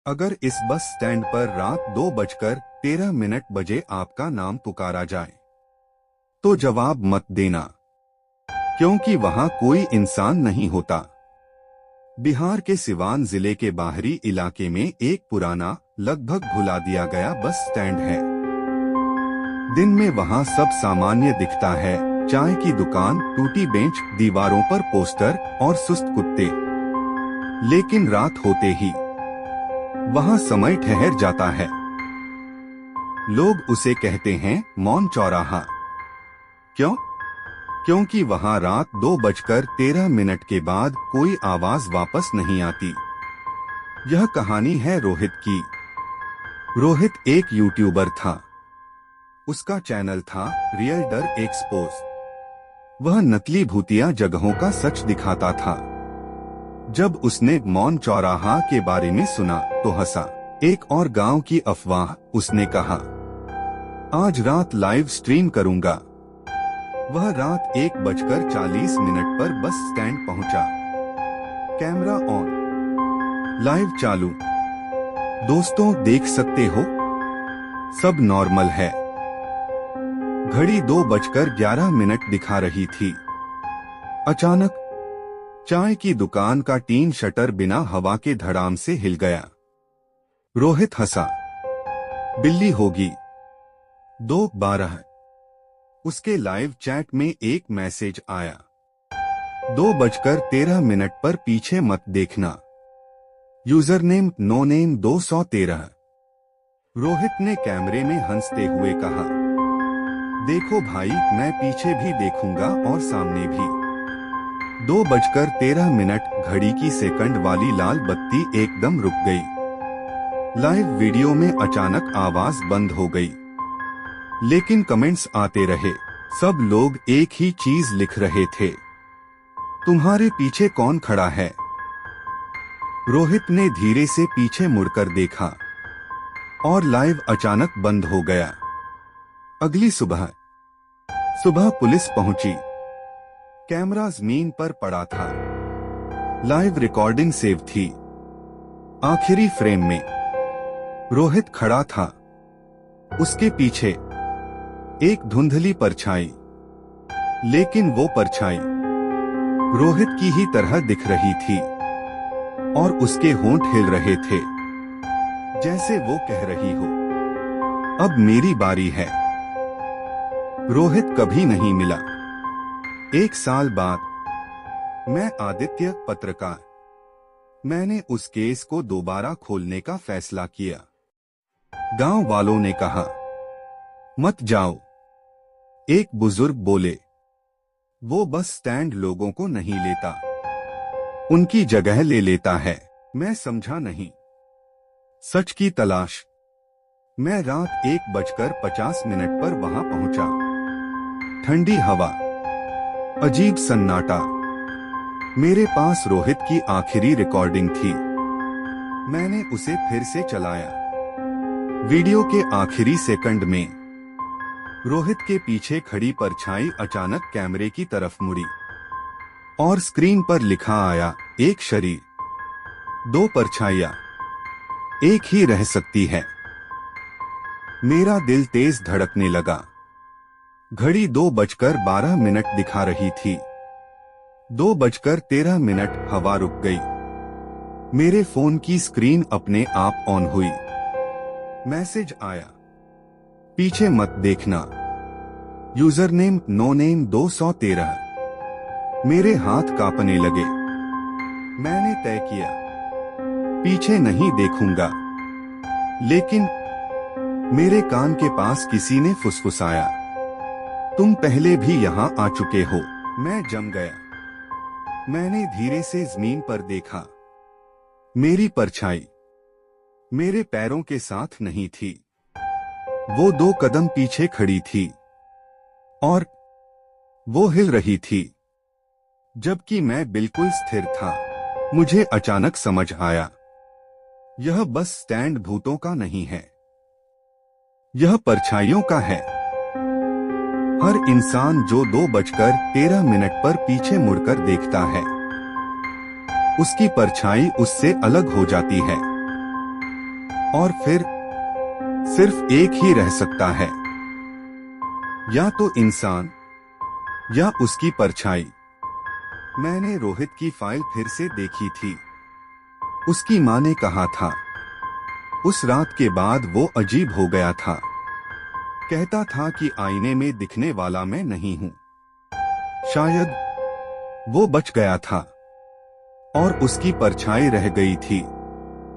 अगर इस bus stand पर रात 2:13 बजे आपका नाम पुकारा जाए तो जवाब मत देना, क्योंकि वहां कोई इंसान नहीं होता। बिहार के सिवान जिले के बाहरी इलाके में एक पुराना, लगभग भुला दिया गया बस स्टैंड है। दिन में वहां सब सामान्य दिखता है, चाय की दुकान, टूटी बेंच, दीवारों पर पोस्टर और सुस्त कुत्ते। लेकिन रात होते ही वहां समय ठहर जाता है। लोग उसे कहते हैं मौन चौराहा। क्यों? क्योंकि वहां रात 2:13 के बाद कोई आवाज वापस नहीं आती। यह कहानी है रोहित की। रोहित एक यूट्यूबर था। उसका चैनल था रियल डर एक्सपोज। वह नकली भूतिया जगहों का सच दिखाता था। जब उसने मौन चौराहा के बारे में सुना तो हंसा। एक और गांव की अफवाह, उसने कहा, आज रात लाइव स्ट्रीम करूंगा। वह रात 1:40 पर बस स्टैंड पहुंचा। कैमरा ऑन, लाइव चालू। दोस्तों, देख सकते हो, सब नॉर्मल है। घड़ी 2:11 दिखा रही थी। अचानक चाय की दुकान का टीन शटर बिना हवा के धड़ाम से हिल गया। रोहित हंसा। बिल्ली होगी। 2:12। उसके लाइव चैट में एक मैसेज आया, 2:13 पर पीछे मत देखना। User name no name 213। Rohit ने कैमरे में हंसते हुए कहा, देखो भाई, मैं पीछे भी देखूंगा और सामने भी। 2:13 घड़ी की सेकंड वाली लाल बत्ती एकदम रुक गई। लाइव वीडियो में अचानक आवाज बंद हो गई। लेकिन कमेंट्स आते रहे। सब लोग एक ही चीज लिख रहे थे, तुम्हारे पीछे कौन खड़ा है? रोहित ने धीरे से पीछे मुड़कर देखा और लाइव अचानक बंद हो गया। अगली सुबह पुलिस पहुंची। कैमरा जमीन पर पड़ा था। लाइव रिकॉर्डिंग सेव थी। आखिरी फ्रेम में रोहित खड़ा था। उसके पीछे एक धुंधली परछाई, लेकिन वो परछाई रोहित की ही तरह दिख रही थी और उसके होंठ हिल रहे थे, जैसे वो कह रही हो, अब मेरी बारी है। रोहित कभी नहीं मिला। 1 साल बाद मैं आदित्य, पत्रकार, मैंने उस केस को दोबारा खोलने का फैसला किया। गांव वालों ने कहा, मत जाओ। एक बुजुर्ग बोले, वो बस स्टैंड लोगों को नहीं लेता, उनकी जगह ले लेता है। मैं समझा नहीं। सच की तलाश। मैं रात 1:50 पर वहां पहुंचा। ठंडी हवा, अजीब सन्नाटा। मेरे पास रोहित की आखिरी रिकॉर्डिंग थी। मैंने उसे फिर से चलाया। वीडियो के आखिरी सेकंड में रोहित के पीछे खड़ी परछाई अचानक कैमरे की तरफ मुड़ी और स्क्रीन पर लिखा आया, एक शरीर, 2 परछाइयां, एक ही रह सकती है। मेरा दिल तेज धड़कने लगा। घड़ी 2:12 दिखा रही थी। 2:13 हवा रुक गई। मेरे फोन की स्क्रीन अपने आप ऑन हुई। मैसेज आया, पीछे मत देखना। User name no name 213। मेरे हाथ कांपने लगे। मैंने तय किया, पीछे नहीं देखूंगा। लेकिन मेरे कान के पास किसी ने फुसफुसाया, तुम पहले भी यहां आ चुके हो। मैं जम गया। मैंने धीरे से जमीन पर देखा। मेरी परछाई मेरे पैरों के साथ नहीं थी। वो 2 कदम पीछे खड़ी थी और वो हिल रही थी, जबकि मैं बिल्कुल स्थिर था। मुझे अचानक समझ आया, यह बस स्टैंड भूतों का नहीं है, यह परछाइयों का है। हर इंसान जो 2:13 पर पीछे मुड़कर देखता है, उसकी परछाई उससे अलग हो जाती है। और फिर सिर्फ एक ही रह सकता है, या तो इंसान या उसकी परछाई। मैंने रोहित की फाइल फिर से देखी थी। उसकी माँ ने कहा था, उस रात के बाद वो अजीब हो गया था। कहता था कि आईने में दिखने वाला मैं नहीं हूं। शायद वो बच गया था और उसकी परछाई रह गई थी।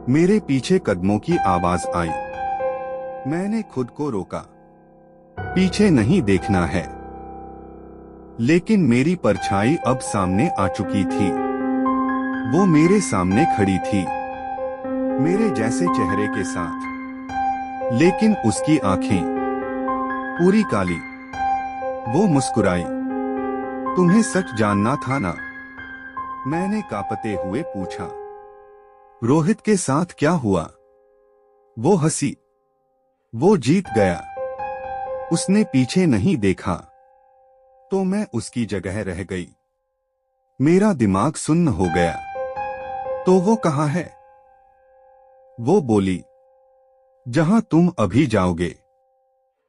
मेरे पीछे कदमों की आवाज आई। मैंने खुद को रोका, पीछे नहीं देखना है। लेकिन मेरी परछाई अब सामने आ चुकी थी। वो मेरे सामने खड़ी थी, मेरे जैसे चेहरे के साथ, लेकिन उसकी आंखें पूरी काली। वो मुस्कुराई। तुम्हें सच जानना था ना? मैंने कांपते हुए पूछा। रोहित के साथ क्या हुआ? वो हंसी। वो जीत गया। उसने पीछे नहीं देखा। तो मैं उसकी जगह रह गई। मेरा दिमाग सुन्न हो गया। तो वो कहाँ है? वो बोली, जहां तुम अभी जाओगे।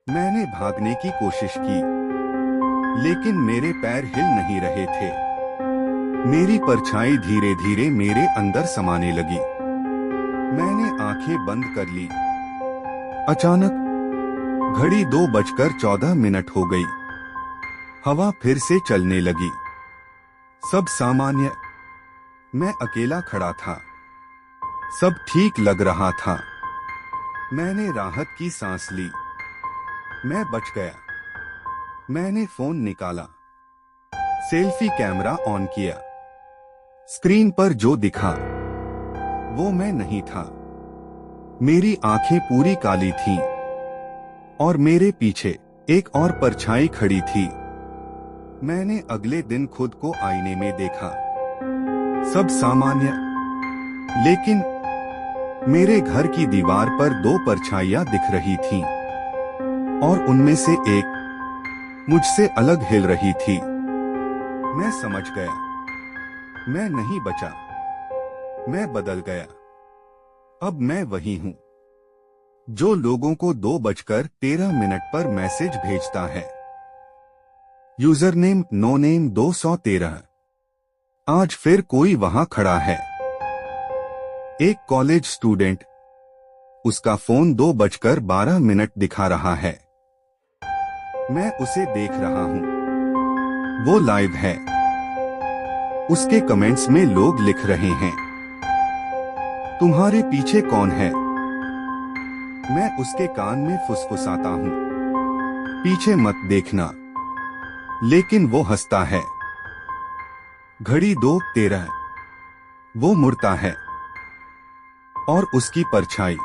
मैंने भागने की कोशिश की, लेकिन मेरे पैर हिल नहीं रहे थे। मेरी परछाई धीरे धीरे मेरे अंदर समाने लगी। मैंने आंखें बंद कर ली। अचानक घड़ी 2:14 हो गई। हवा फिर से चलने लगी। सब सामान्य। मैं अकेला खड़ा था। सब ठीक लग रहा था। मैंने राहत की सांस ली। मैं बच गया। मैंने फोन निकाला, सेल्फी कैमरा ऑन किया। स्क्रीन पर जो दिखा वो मैं नहीं था। मेरी आंखें पूरी काली थीं और मेरे पीछे एक और परछाई खड़ी थी। मैंने अगले दिन खुद को आईने में देखा। सब सामान्य, लेकिन मेरे घर की दीवार पर 2 परछाइयां दिख रही थीं और उनमें से एक मुझसे अलग हिल रही थी। मैं समझ गया, मैं नहीं बचा। मैं बदल गया। अब मैं वही हूं जो लोगों को 2:13 पर मैसेज भेजता है। User name no name 213। आज फिर कोई वहां खड़ा है। एक कॉलेज स्टूडेंट। उसका फोन 2:12 दिखा रहा है। मैं उसे देख रहा हूं। वो लाइव है। उसके कमेंट्स में लोग लिख रहे हैं, तुम्हारे पीछे कौन है? मैं उसके कान में फुसफुसाता हूं, पीछे मत देखना। लेकिन वो हंसता है। घड़ी 2:13। वो मुड़ता है और उसकी परछाई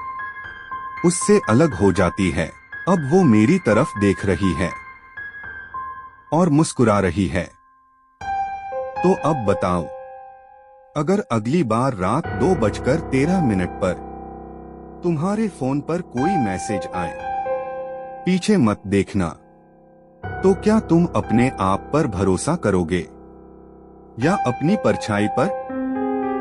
उससे अलग हो जाती है। अब वो मेरी तरफ देख रही है और मुस्कुरा रही है। तो अब बताओ, अगर अगली बार रात 2:13 पर तुम्हारे फोन पर कोई मैसेज आए, पीछे मत देखना, तो क्या तुम अपने आप पर भरोसा करोगे या अपनी परछाई पर?